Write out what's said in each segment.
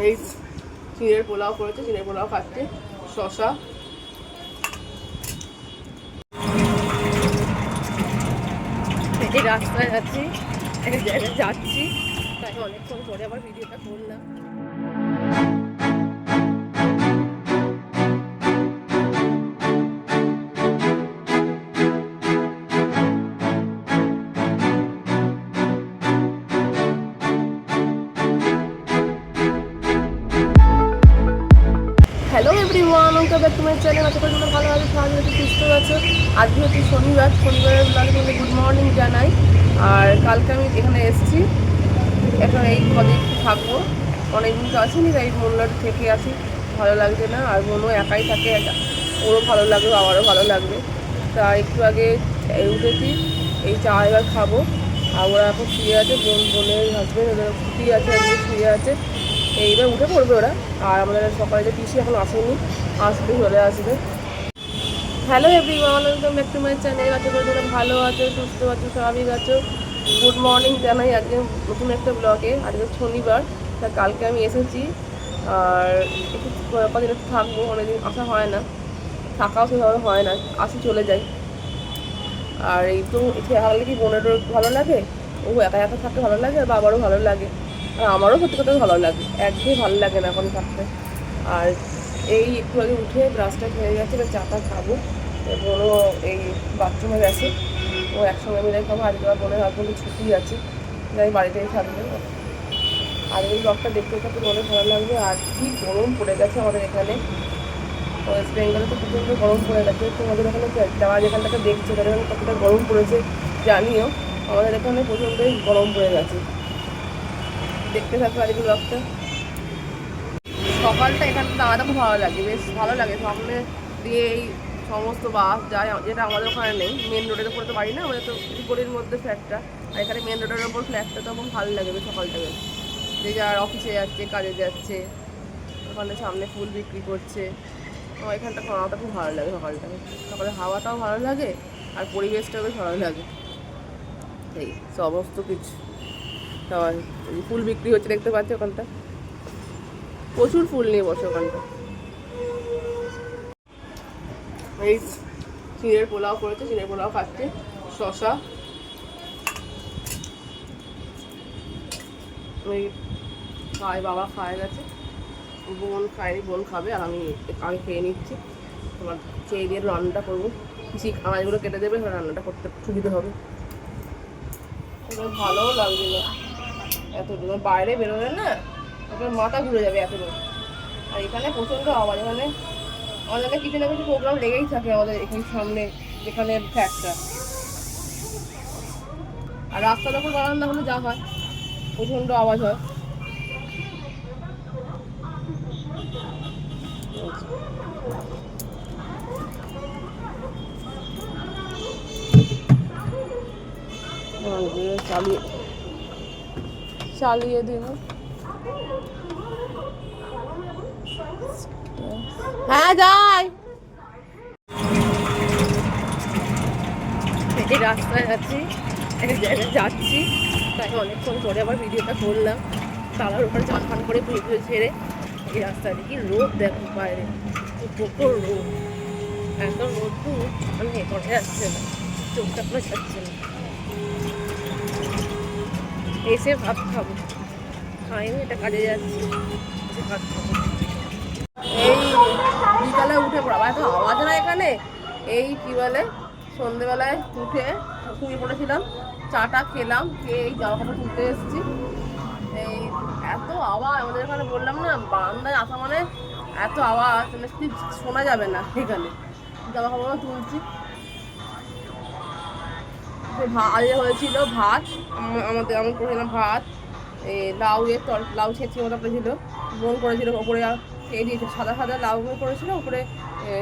এই চিড়ের পোলাও করেছে, চিড়ের পোলাও খাচ্ছে, শশা। এই রাস্তায় যাচ্ছি, এক জায়গায় যাচ্ছি, তাই অনেকক্ষণ পরে আবার ভিডিওটা করলাম। Hello everyone, welcome back to my channel. আশা করি তোমরা ভালো আছো, সাহায্য হচ্ছে, সুস্থ আছো। আজকে হচ্ছে শনিবারের ব্লগে তোমাদের গুড মর্নিং জানাই। আর কালকে আমি এখানে এসেছি, এখন এই কদিন একটু থাকবো, অনেকদিন তো আসিনি, তাই মনটা থেকে আসি, ভালো লাগছে না। আর মনও একাই থাকে, ওরও ভালো লাগবে, আমারও ভালো লাগবে। তা একটু আগে উঠেছি, এই চা এবার খাবো। আর ওরা এখন শুয়ে আছে, বোনের হাজবেন্ড ওদের ছুটি আছে, আজকে শুয়ে আছে, এইবার উঠে পড়বে ওরা। আর আমাদের সকালে যে পিসি এখন আসেনি, আসলে চলে আসবে। Hello everyone, welcome back to my channel. আশা করি তোমরা ভালো আছো, সুস্থ আছো, স্বাভাবিক আছো। গুড মর্নিং জানাই আজকে নতুন একটা ব্লগে। আজকে শনিবার, তা কালকে আমি এসেছি, আর একটু কদিন একটু থাকবো, অনেকদিন আসা হয় না, থাকাও সেভাবে হয় না, আসি চলে যাই। আর এই তো থাকলে কি বোনেরও একটু ভালো লাগে, ও একা একা থাকতে ভালো লাগে, আর বাবারও ভালো লাগে, আর আমারও সত্যি কথা ভালো লাগে, একঘেয়ে ভালো লাগে না এখন থাকতে। আর এই একটু আগে উঠে ব্রাশটা হয়ে গেছে, এবার চাটা খাবো। বোনও এই বাথরুমে গেছে, ও একসঙ্গে মিলে খাবো। আজকে আমার বোনের হাজবেন্ডের ছুটি আছে, যাই বাড়িতেই থাকবে। আর এই ব্লগটা দেখতে থাকতে অনেক ভালো লাগবে। আর কি গরম পড়ে গেছে আমাদের এখানে, ওয়েস্ট বেঙ্গলে তো প্রচণ্ড গরম পড়ে গেছে। তোমাদের এখানে যারা যেখানটাকে দেখছে তাদের এখানে কতটা গরম পড়েছে জানিও। আমাদের এখানে প্রচণ্ডই গরম পড়ে গেছে। দেখতে থাকো আজকে ব্লগটা। সকালটা এখানটা দাঁড়াতে খুব ভালো লাগে, বেশ ভালো লাগে। সামনে দিয়ে এই সমস্ত বাস যায়, যেটা আমাদের ওখানে নেই। মেন রোডের উপরে তো বাড়ি না, আমাদের তো গলির মধ্যে ফ্ল্যাটটা, আর এখানে মেন রোডের ওপর ফ্ল্যাটটা, তখন ভালো লাগে বেশ সকালটা। বেশ যে যার অফিসে যাচ্ছে, কাজে যাচ্ছে, ওখানে সামনে ফুল বিক্রি করছে, আমার এখানটা খাওয়াটা খুব ভালো লাগে। সকালটা সকালে হাওয়াটাও ভালো লাগে, আর পরিবেশটাও বেশ ভালো লাগে। এই সমস্ত কিছু সবাই ফুল বিক্রি হচ্ছে, দেখতে পাচ্ছি ওখানটা প্রচুর ফুল নিয়ে বসে ওখানটা। এই চিড়ের পোলাও করেছে, চিড়ের পোলাও খাচ্ছে, শশা। ওই খায়, বাবা খায় গেছে, বোন খায়নি, বোন খাবে, আর আমি খেয়ে নিচ্ছি। তোমার খেয়ে দিয়ে রান্নাটা করবো, কিছু আনাজগুলো কেটে দেবে, রান্নাটা করতে সুবিধা হবে। ভালোও লাগবে না এত দূর বাইরে বেরোলে না, ওদের মাথা ঘুরে যাবে এত দূর। আর এখানে প্রচণ্ড আওয়াজ, এখানে আমাদের কিছু না কিছু প্রোগ্রাম লেগেই থাকে আমাদের এখানে সামনে, যেখানে ফ্ল্যাটটা। আর রাস্তা যখন বারান্দা হলে যা হয়, প্রচণ্ড আওয়াজ হয়। চালিয়ে দেব। হ্যাঁ যাই। এই রাস্তায় যাচ্ছি, এক জায়গায় যাচ্ছি, তাই অনেকক্ষণ পরে আবার ভিডিওটা করলাম। তালার উপরে চান ফান করে ভিডিও ছেড়ে এই রাস্তায় দেখি রোদ, দেখো বাইরে প্রখর রোদ, এত রোদ্দুর মানে পড়ে যাচ্ছে না, চোখটা পুরো যাচ্ছে না। এসে ভাত খাবো, খাইনি, এটা কাজে যাচ্ছি, এসে ভাত খাবো। এই বিকালে উঠে পড়া এত আওয়াজ না এখানে। এই কি বলে, সন্ধেবেলায় উঠে শুয়ে পড়েছিলাম, চাটা খেলাম, খেয়ে এই জামা কাপড় তুলতে এসেছি। এই এত আওয়াজ আমাদের এখানে, বললাম না বারান্দায় আসা মানে এত আওয়াজ, মানে ঠিক শোনা যাবে না। এখানে জামা কাপড় তুলছি। আজ হয়েছিল ভাত, আমি করেছিলাম ভাত, লাউ ছেঁচি মতো করেছিল, বোন করেছিল, ওপরে খেয়ে দিয়েছিল, সাদা সাদা লাউ করেছিল, উপরে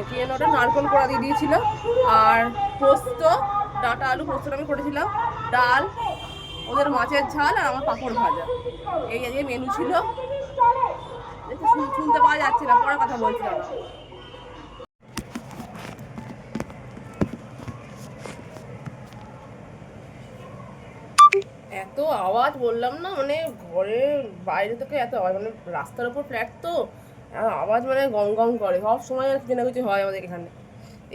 কি যেন ওটা নারকেল কোড়া দিয়ে দিয়েছিল, আর পোস্ত, ডাঁটা আলু পোস্তটা আমি করেছিলাম, ডাল, ওদের মাছের ঝাল, আর আমার পাঁপড় ভাজা। এই আজকে মেনু ছিল। শুনতে পাওয়া যাচ্ছে না, পরে কথা বলছি আমরা। এত এত আওয়াজ বললাম না, মানে ঘরের বাইরে থেকে এত আওয়াজ, মানে রাস্তার উপর ফ্ল্যাট তো আওয়াজ মানে গম গম করে সব সময়, আর কিছু না কিছু হয় আমাদের এখানে।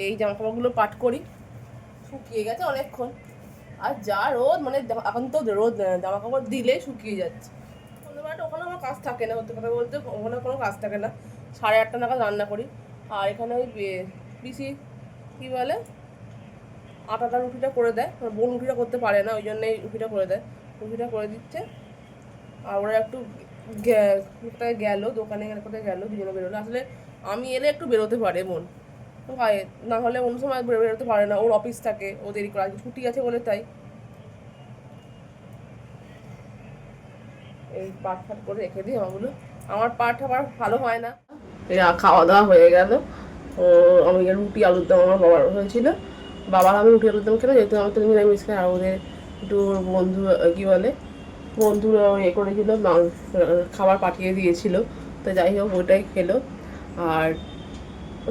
এই জামা কাপড়গুলো পাট করি, শুকিয়ে গেছে অনেকক্ষণ। আর যা রোদ, মানে এখন তো রোদ জামা কাপড় দিলে শুকিয়ে যাচ্ছে। সন্ধ্যেবেলাটা ওখানে আমার কাজ থাকে না, হতে কথা বলতে ওখানে কোনো কাজ থাকে না। 8:30 নাগাদ রান্না করি। আর এখানে ওই পিসি কী বলে আটাটা রুটিটা করে দেয়, বোন রুটিটা করতে পারে না, ওই জন্যই রুটিটা করে দেয়, রুটিটা করে দিচ্ছে। আর ওরা একটু কোথায় গেল, দোকানে গেলে কোথায় গেলো, দুজনে বেরোলো। আসলে আমি এলে একটু বেরোতে পারে বোন, হয় না হলে অন্য সময় বেরোতে পারে না, ওর অফিস থাকে, ও দেরি করে, আজকে ছুটি আছে বলে তাই। এই পাট ফাট করে রেখে দিই আমাগুলো, আমার পাট আবার ভালো হয় না। খাওয়া দাওয়া হয়ে গেল। আমি রুটি আলুর দম আমার বাবার হয়েছিল, বাবার আমি রুটি আলুর দম খেলাম, যেহেতু আমার তো নিরামিষ খাই। আর ওদের একটু বন্ধু কী বলে বন্ধুরা এ করেছিল, খাবার পাঠিয়ে দিয়েছিল, তো যাই হোক ওইটাই খেলো। আর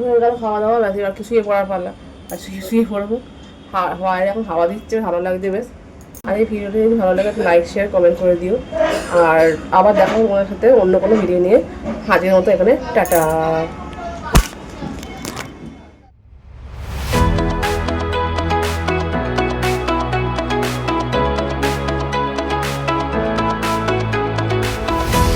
হয়ে গেল খাওয়া দাওয়া, ব্যাস এবার শুয়ে পড়ার পালা। আর শুয়ে পড়বো, হাওয়ায় এখন হাওয়া দিচ্ছে, ভালো লাগছে বেশ। আর এই ভিডিওটা যদি ভালো লাগে লাইক শেয়ার কমেন্ট করে দিও। আর আবার দেখাবো তোমাদের সাথে অন্য কোনো ভিডিও নিয়ে হাজির মতো এখানে। টাটা।